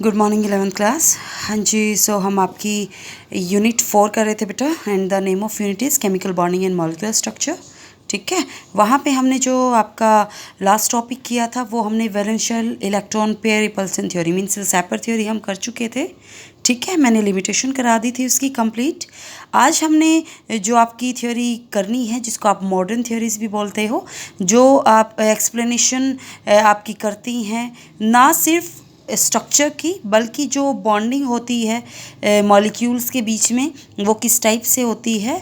Good morning 11th class. हाँ जी, सो हम आपकी यूनिट 4 कर रहे थे बेटा, and the name of unit is chemical bonding and molecular structure. ठीक है, वहाँ पे हमने जो आपका लास्ट टॉपिक किया था वो हमने valence shell electron pair repulsion theory means VSEPR theory हम कर चुके थे। ठीक है, मैंने लिमिटेशन करा दी थी उसकी कंप्लीट। आज हमने जो आपकी थ्योरी करनी है, जिसको आप मॉडर्न थ्योरीज भी बोलते हो, जो आप एक्सप्लेनेशन आपकी करती हैं ना सिर्फ स्ट्रक्चर की, बल्कि जो बॉन्डिंग होती है मॉलिक्यूल्स के बीच में वो किस टाइप से होती है,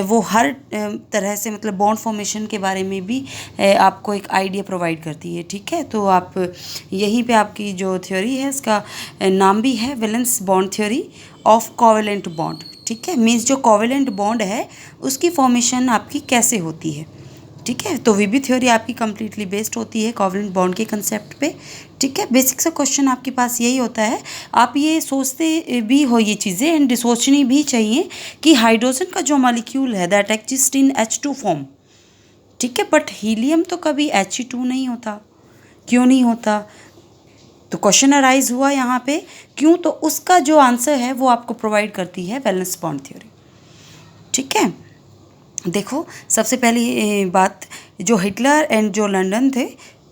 वो हर तरह से मतलब बॉन्ड फॉर्मेशन के बारे में भी आपको एक आइडिया प्रोवाइड करती है। ठीक है, तो आप यहीं पे आपकी जो थ्योरी है इसका नाम भी है valence bond theory of covalent bond. ठीक है, मीन्स जो कोवेलेंट बॉन्ड है उसकी फॉर्मेशन आपकी कैसे होती है। ठीक है, तो वीबी थ्योरी आपकी कम्प्लीटली बेस्ड होती है कोवेलेंट बॉन्ड के कंसेप्ट पे। ठीक है, बेसिक सा क्वेश्चन आपके पास यही होता है, आप ये सोचते भी हो ये चीज़ें एंड सोचनी भी चाहिए कि हाइड्रोजन का जो मॉलिक्यूल है that exist in H2 form. ठीक है, बट हीलियम तो कभी He2 नहीं होता, क्यों नहीं होता? तो क्वेश्चन अराइज हुआ यहाँ पे क्यों, तो उसका जो आंसर है वो आपको प्रोवाइड करती है वैलेंस बॉन्ड थ्योरी। ठीक है, देखो सबसे पहली बात, जो हिटलर एंड जो लंदन थे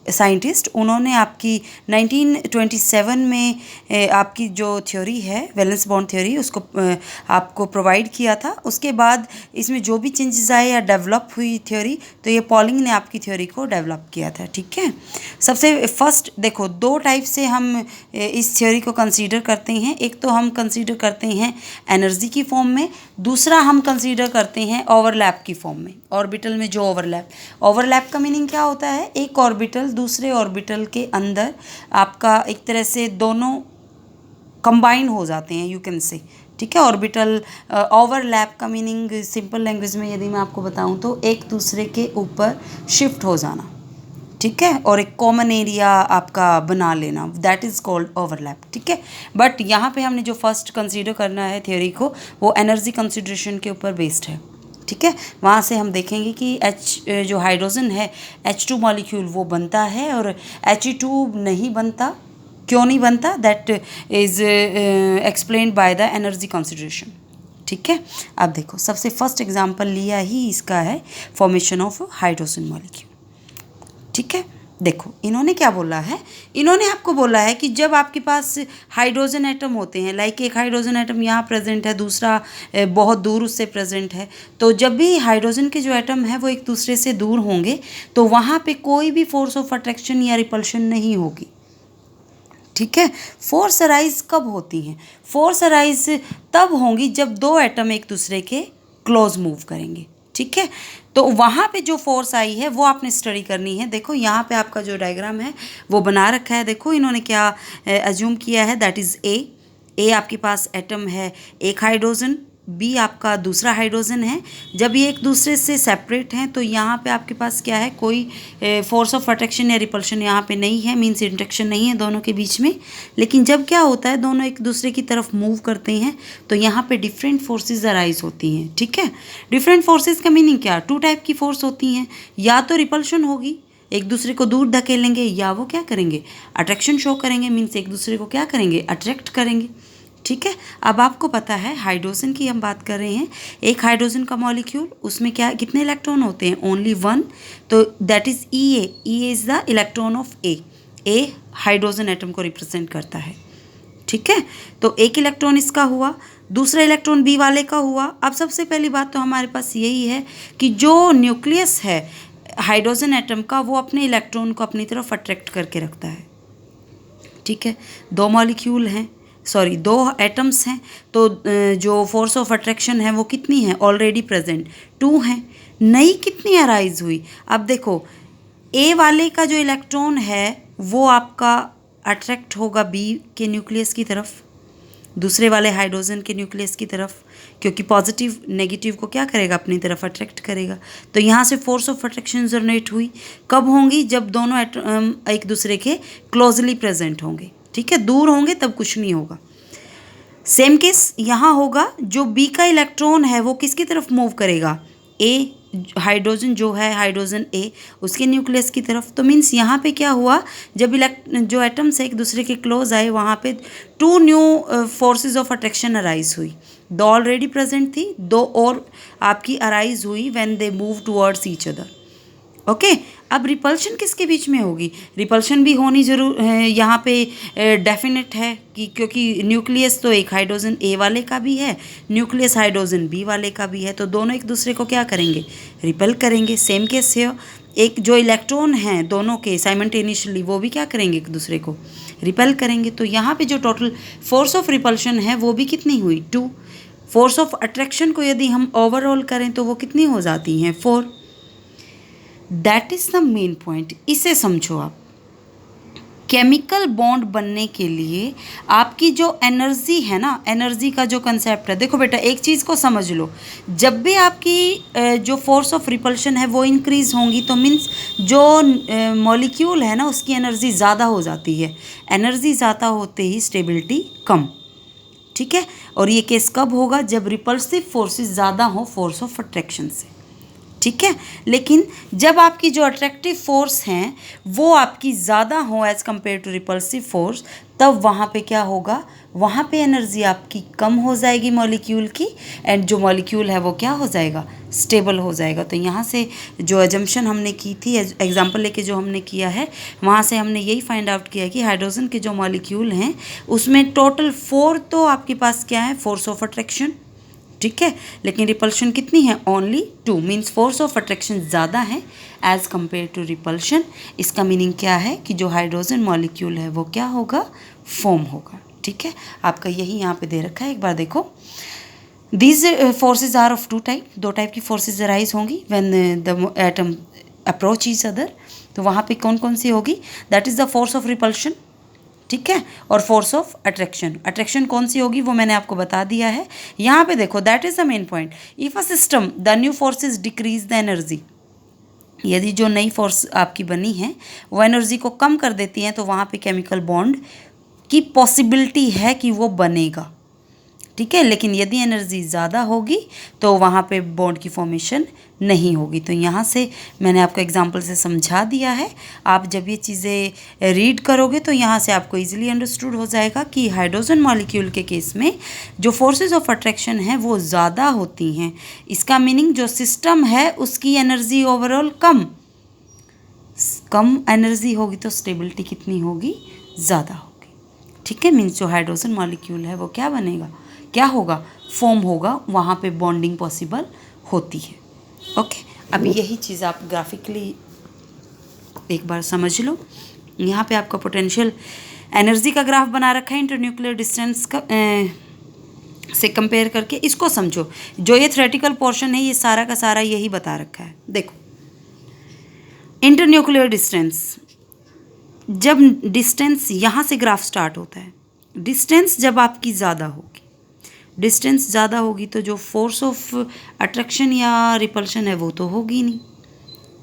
साइंटिस्ट, उन्होंने आपकी 1927 में आपकी जो थ्योरी है वैलेंस बॉन्ड थ्योरी उसको आपको प्रोवाइड किया था। उसके बाद इसमें जो भी चेंजेस आए या डेवलप हुई थ्योरी, तो ये पॉलिंग ने आपकी थ्योरी को डेवलप किया था। ठीक है, सबसे फर्स्ट देखो दो टाइप से हम इस थ्योरी को कंसीडर करते हैं। एक तो हम कंसीडर करते हैं एनर्जी की फॉर्म में, दूसरा हम कंसीडर करते हैं ओवरलैप की फॉर्म में। ऑर्बिटल में जो ओवरलैप का मीनिंग क्या होता है, एक ऑर्बिटल दूसरे ऑर्बिटल के अंदर आपका एक तरह से दोनों कंबाइन हो जाते हैं, यू कैन से। ठीक है, ऑर्बिटल ओवरलैप का मीनिंग सिंपल लैंग्वेज में यदि मैं आपको बताऊं तो एक दूसरे के ऊपर शिफ्ट हो जाना। ठीक है, और एक कॉमन एरिया आपका बना लेना, दैट इज़ कॉल्ड ओवरलैप। ठीक है, बट यहाँ पे हमने जो फर्स्ट कंसीडर करना है थ्योरी को, वो एनर्जी कंसिडरेशन के ऊपर बेस्ड है। ठीक है, वहाँ से हम देखेंगे कि जो हाइड्रोजन है H2 मॉलिक्यूल वो बनता है और He2 नहीं बनता। क्यों नहीं बनता, that is explained by the energy consideration. ठीक है, अब देखो सबसे फर्स्ट एग्जांपल लिया ही इसका है फॉर्मेशन ऑफ हाइड्रोजन मॉलिक्यूल। ठीक है, देखो इन्होंने क्या बोला है, इन्होंने आपको बोला है कि जब आपके पास हाइड्रोजन एटम होते हैं, लाइक एक हाइड्रोजन एटम यहाँ प्रेजेंट है, दूसरा बहुत दूर उससे प्रेजेंट है, तो जब भी हाइड्रोजन के जो एटम है वो एक दूसरे से दूर होंगे तो वहाँ पे कोई भी फोर्स ऑफ अट्रैक्शन या रिपल्शन नहीं होगी। ठीक है, फोर्स अराइज कब होती हैं, फोर्स अराइज तब होंगी जब दो एटम एक दूसरे के क्लोज मूव करेंगे। ठीक है, तो वहाँ पे जो फोर्स आई है वो आपने स्टडी करनी है। देखो यहाँ पे आपका जो डायग्राम है वो बना रखा है। देखो इन्होंने क्या अज्यूम किया है, दैट इज़ ए आपके पास एटम है, एक हाइड्रोजन, बी आपका दूसरा हाइड्रोजन है। जब ये एक दूसरे से सेपरेट हैं तो यहाँ पे आपके पास क्या है, कोई फोर्स ऑफ अट्रैक्शन या रिपल्शन यहाँ पे नहीं है, मीन्स इंट्रैक्शन नहीं है दोनों के बीच में। लेकिन जब क्या होता है, दोनों एक दूसरे की तरफ मूव करते हैं तो यहाँ पे डिफरेंट फोर्सेस अराइज होती हैं। ठीक है, डिफरेंट फोर्सेस का मीनिंग क्या, टू टाइप की फोर्स होती हैं, या तो रिपल्शन होगी, एक दूसरे को दूर धकेलेंगे, या वो क्या करेंगे, अट्रैक्शन शो करेंगे, मीन्स एक दूसरे को क्या करेंगे, अट्रैक्ट करेंगे। ठीक है, अब आपको पता है हाइड्रोजन की हम बात कर रहे हैं, एक हाइड्रोजन का मॉलिक्यूल, उसमें क्या कितने इलेक्ट्रॉन होते हैं, ओनली वन, तो that is E is the electron of A hydrogen atom को रिप्रेजेंट करता है। ठीक है, तो एक इलेक्ट्रॉन इसका हुआ, दूसरा इलेक्ट्रॉन बी वाले का हुआ। अब सबसे पहली बात तो हमारे पास यही है कि जो न्यूक्लियस है हाइड्रोजन एटम का वो अपने इलेक्ट्रॉन को अपनी तरफ अट्रैक्ट करके रखता है। ठीक है, दो मॉलिक्यूल हैं, सॉरी दो एटम्स हैं, तो जो फोर्स ऑफ अट्रैक्शन है वो कितनी है, ऑलरेडी प्रेजेंट 2 हैं, नई कितनी अराइज हुई। अब देखो ए वाले का जो इलेक्ट्रॉन है वो आपका अट्रैक्ट होगा बी के न्यूक्लियस की तरफ, दूसरे वाले हाइड्रोजन के न्यूक्लियस की तरफ, क्योंकि पॉजिटिव नेगेटिव को क्या करेगा, अपनी तरफ अट्रैक्ट करेगा। तो यहाँ से फोर्स ऑफ अट्रैक्शन जनरेट हुई, कब होंगी, जब दोनों एक दूसरे के क्लोजली प्रेजेंट होंगे। ठीक है, दूर होंगे तब कुछ नहीं होगा। सेम केस यहाँ होगा, जो बी का इलेक्ट्रॉन है वो किसकी तरफ मूव करेगा, ए हाइड्रोजन जो है हाइड्रोजन ए उसके न्यूक्लियस की तरफ। तो मीन्स यहाँ पे क्या हुआ, जब जो एटम्स है एक दूसरे के क्लोज आए वहाँ पे 2 new forces of attraction arise हुई। 2 ऑलरेडी प्रेजेंट थी, 2 और आपकी अराइज हुई when they move towards each other. Okay अब रिपल्शन किसके बीच में होगी? रिपल्शन भी होनी जरूर यहाँ पे डेफिनेट है कि क्योंकि न्यूक्लियस तो एक हाइड्रोजन ए वाले का भी है, न्यूक्लियस हाइड्रोजन बी वाले का भी है, तो दोनों एक दूसरे को क्या करेंगे? रिपल करेंगे। सेम केस है, एक जो इलेक्ट्रॉन हैं दोनों के साइमल्टेनियसली वो भी क्या करेंगे? एक दूसरे को रिपल करेंगे। तो यहाँ पे जो टोटल फोर्स ऑफ रिपल्शन है वो भी कितनी हुई? 2। फोर्स ऑफ अट्रैक्शन को यदि हम ओवरऑल करें तो वो कितनी हो जाती हैं? 4। That is the main point. इसे समझो आप, केमिकल बॉन्ड बनने के लिए आपकी जो एनर्जी है ना, एनर्जी का जो कंसेप्ट है, देखो बेटा एक चीज़ को समझ लो, जब भी आपकी जो फोर्स ऑफ रिपल्शन है वो इंक्रीज होंगी तो मीन्स जो मॉलिक्यूल है ना उसकी एनर्जी ज़्यादा हो जाती है। एनर्जी ज़्यादा होते ही स्टेबिलिटी कम, ठीक है। और ये केस कब होगा? जब रिपल्सिव फोर्सेस ज़्यादा हो फोर्स ऑफ अट्रैक्शन से, ठीक है। लेकिन जब आपकी जो अट्रैक्टिव फोर्स हैं वो आपकी ज़्यादा हो as compare to repulsive force, तब वहाँ पे क्या होगा? वहाँ पे एनर्जी आपकी कम हो जाएगी मॉलिक्यूल की, एंड जो मॉलिक्यूल है वो क्या हो जाएगा? स्टेबल हो जाएगा। तो यहाँ से जो एजम्पशन हमने की थी, एग्जाम्पल लेके जो हमने किया है, वहाँ से हमने यही फाइंड आउट किया कि हाइड्रोजन के जो मॉलिक्यूल हैं उसमें टोटल 4 तो आपके पास क्या है? फोर्स ऑफ अट्रैक्शन, ठीक है। लेकिन रिपल्शन कितनी है? Only 2। Means force of attraction ज़्यादा है एज कंपेयर टू रिपल्शन। इसका मीनिंग क्या है कि जो हाइड्रोजन मॉलिक्यूल है वो क्या होगा? फॉर्म होगा, ठीक है। आपका यही यहाँ पे दे रखा है, एक बार देखो। These forces are of 2 type. 2 type की फोर्सेज अराइज होंगी when the atom approach each other. तो वहाँ पे कौन कौन सी होगी? That is the force of repulsion, ठीक है, और फोर्स ऑफ अट्रैक्शन। अट्रैक्शन कौन सी होगी वो मैंने आपको बता दिया है। यहाँ पे देखो, that is the main point. If a system the new forces decrease the energy, यदि जो नई फोर्स आपकी बनी है वो एनर्जी को कम कर देती है तो वहाँ पे केमिकल बॉन्ड की पॉसिबिलिटी है कि वो बनेगा, ठीक है। लेकिन यदि एनर्जी ज़्यादा होगी तो वहाँ पे बॉन्ड की फॉर्मेशन नहीं होगी। तो यहाँ से मैंने आपको एग्जांपल से समझा दिया है। आप जब ये चीज़ें रीड करोगे तो यहाँ से आपको इजीली अंडरस्टूड हो जाएगा कि हाइड्रोजन मॉलिक्यूल के केस में जो फोर्सेस ऑफ अट्रैक्शन है वो ज़्यादा होती हैं। इसका मीनिंग जो सिस्टम है उसकी एनर्जी ओवरऑल कम एनर्जी होगी तो स्टेबिलिटी कितनी होगी? ज़्यादा होगी, ठीक है। मीन्स जो हाइड्रोजन मॉलिक्यूल है वो क्या बनेगा? क्या होगा? फॉर्म होगा, वहाँ पे बॉन्डिंग पॉसिबल होती है। ओके अब यही चीज़ आप ग्राफिकली एक बार समझ लो। यहाँ पे आपका पोटेंशियल एनर्जी का ग्राफ बना रखा है इंटरन्यूक्लियर डिस्टेंस का से कंपेयर करके। इसको समझो, जो ये थ्योरेटिकल पोर्शन है ये सारा का सारा यही बता रखा है। देखो इंटरन्यूक्लियर डिस्टेंस, जब डिस्टेंस यहाँ से ग्राफ स्टार्ट होता है, डिस्टेंस जब आपकी ज़्यादा होगी, डिस्टेंस ज़्यादा होगी तो जो फोर्स ऑफ अट्रैक्शन या रिपल्शन है वो तो होगी नहीं,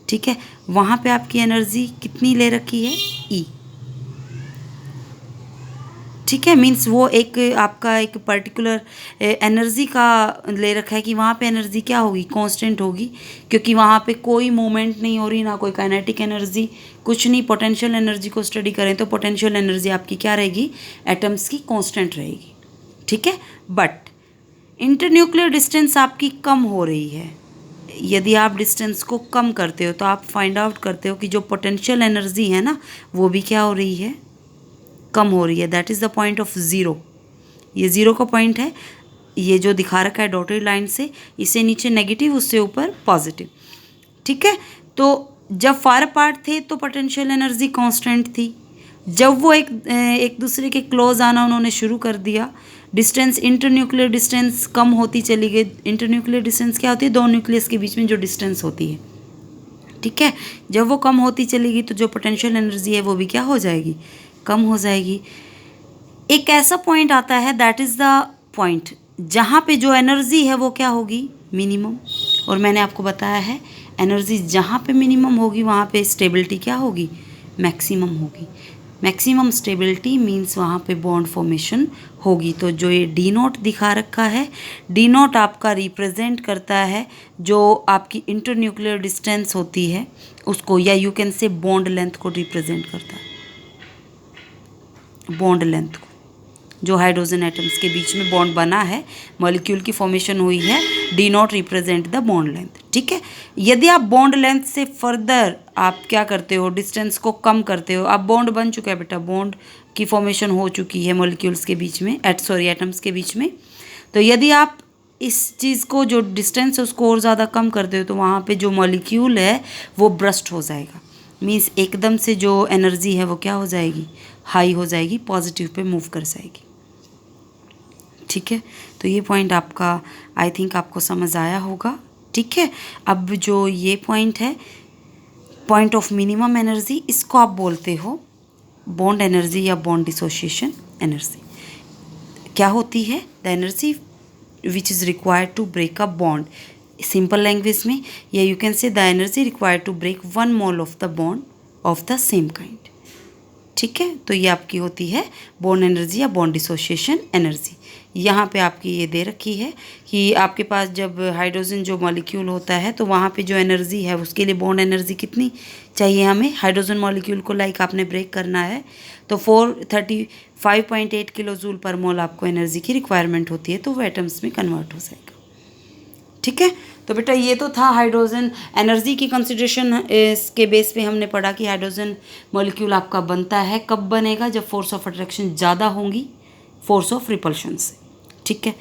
ठीक है। वहाँ पे आपकी एनर्जी कितनी ले रखी है? ई, ठीक है। मीन्स वो एक आपका एक पर्टिकुलर एनर्जी का ले रखा है कि वहाँ पे एनर्जी क्या होगी? कांस्टेंट होगी, क्योंकि वहाँ पे कोई मूवमेंट नहीं हो रही, ना कोई काइनेटिक एनर्जी, कुछ नहीं। पोटेंशियल एनर्जी को स्टडी करें तो पोटेंशियल एनर्जी आपकी क्या रहेगी? एटम्स की कांस्टेंट रहेगी, ठीक है। बट इंटरन्यूक्लियर डिस्टेंस आपकी कम हो रही है। यदि आप डिस्टेंस को कम करते हो तो आप फाइंड आउट करते हो कि जो पोटेंशियल एनर्जी है ना वो भी क्या हो रही है? कम हो रही है। That is the point of zero. ये ज़ीरो का पॉइंट है, ये जो दिखा रखा है डॉटेड लाइन से, इसे नीचे नेगेटिव उससे ऊपर पॉजिटिव, ठीक है। तो जब फार अपार्ट थे तो पोटेंशियल एनर्जी कांस्टेंट थी। जब वो एक दूसरे के क्लोज आना उन्होंने शुरू कर दिया, डिस्टेंस इंटरन्यूक्लियर डिस्टेंस कम होती चली गई। इंटरन्यूक्लियर डिस्टेंस क्या होती है? 2 न्यूक्लियस के बीच में जो डिस्टेंस होती है, ठीक है। जब वो कम होती चली गई तो जो पोटेंशियल एनर्जी है वो भी क्या हो जाएगी? कम हो जाएगी। एक ऐसा पॉइंट आता है, दैट इज़ द पॉइंट जहाँ पे जो एनर्जी है वो क्या होगी? मिनिमम। और मैंने आपको बताया है एनर्जी जहाँ पे मिनिमम होगी वहाँ पे स्टेबिलिटी क्या होगी? मैक्सिमम होगी। मैक्सिमम स्टेबिलिटी मीन्स वहाँ पे बॉन्ड फॉर्मेशन होगी। तो जो ये डी नोट दिखा रखा है, डी नोट आपका रिप्रेजेंट करता है जो आपकी इंटरन्यूक्लियर डिस्टेंस होती है उसको, या यू कैन से बॉन्ड लेंथ को रिप्रेजेंट करता है, बॉन्ड लेंथ को, जो हाइड्रोजन एटम्स के बीच में बॉन्ड बना है, मॉलिक्यूल की फॉर्मेशन हुई है, D not represent the bond length. ठीक है, यदि आप बॉन्ड लेंथ से फर्दर आप क्या करते हो, डिस्टेंस को कम करते हो, अब बॉन्ड बन चुका है बेटा, बॉन्ड की फॉर्मेशन हो चुकी है मॉलिक्यूल्स के बीच में, एटम्स के बीच में। तो यदि आप इस चीज़ को जो डिस्टेंस है उसको और ज़्यादा कम करते हो तो वहाँ पे जो मॉलिक्यूल है वो ब्रस्ट हो जाएगा, मीन्स एकदम से जो एनर्जी है वो क्या हो जाएगी, हाई हो जाएगी, पॉजिटिव पे मूव कर जाएगी। ठीक है, तो ये पॉइंट आपका आई थिंक आपको समझ आया होगा। ठीक है, अब जो ये पॉइंट है, पॉइंट ऑफ मिनिमम एनर्जी, इसको आप बोलते हो बॉन्ड एनर्जी या बॉन्ड डिसोसिएशन एनर्जी। क्या होती है, the energy which is required to break a bond, simple language में, या you can say the energy required to break 1 mole of the bond of the same kind. ठीक है, तो ये आपकी होती है बॉन्ड एनर्जी या बॉन्ड डिसोसिएशन एनर्जी। यहाँ पे आपकी ये दे रखी है कि आपके पास जब हाइड्रोजन जो मॉलिक्यूल होता है तो वहाँ पे जो एनर्जी है उसके लिए बॉन्ड एनर्जी कितनी चाहिए हमें, हाइड्रोजन मॉलिक्यूल को लाइक आपने ब्रेक करना है तो 435.8 किलो जूल पर मोल आपको एनर्जी की रिक्वायरमेंट होती है, तो वो एटम्स में कन्वर्ट हो जाएगा। ठीक है, तो बेटा ये तो था हाइड्रोजन एनर्जी की कंसिडरेशन। इसके बेस पे हमने पढ़ा कि हाइड्रोजन मॉलिक्यूल आपका बनता है, कब बनेगा, जब फोर्स ऑफ अट्रैक्शन ज़्यादा होंगी फोर्स ऑफ रिपल्शन से। ठीक है,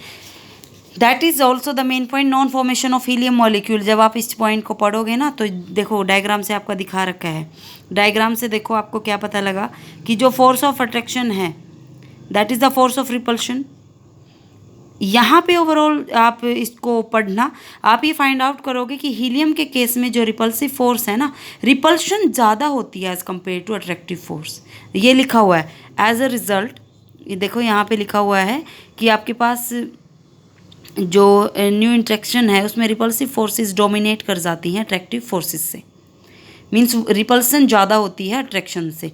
that is also the main point, non formation of helium molecule. जब आप इस पॉइंट को पढ़ोगे ना तो देखो डायग्राम से आपका दिखा रखा है, डायग्राम से देखो आपको क्या पता लगा कि जो फोर्स ऑफ अट्रैक्शन है that is the force of repulsion. यहाँ पे ओवरऑल आप इसको पढ़ना, आप ये फाइंड आउट करोगे कि हीलियम के केस में जो रिपल्सिव फोर्स है ना, रिपल्शन ज़्यादा होती है as compare to attractive force. ये लिखा हुआ है एज अ रिजल्ट, ये देखो यहाँ पे लिखा हुआ है कि आपके पास जो न्यू इंट्रैक्शन है उसमें रिपल्सिव फोर्सेस डोमिनेट कर जाती हैं अट्रैक्टिव फोर्सेस से, मीन्स रिपल्सन ज़्यादा होती है अट्रैक्शन से।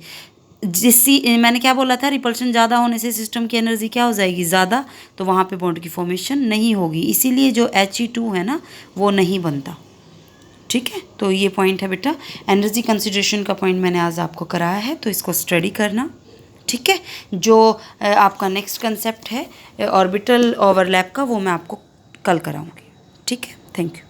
जिससे मैंने क्या बोला था, रिपल्शन ज़्यादा होने से सिस्टम की एनर्जी क्या हो जाएगी, ज़्यादा, तो वहाँ पे बॉन्ड की फॉर्मेशन नहीं होगी, इसीलिए जो He2 है ना वो नहीं बनता। ठीक है, तो ये पॉइंट है बेटा, एनर्जी कंसिडरेशन का पॉइंट मैंने आज आपको कराया है, तो इसको स्टडी करना। ठीक है, जो आपका नेक्स्ट कंसेप्ट है ऑर्बिटल ओवरलैप का, वो मैं आपको कल कराऊंगी। ठीक है, थैंक यू।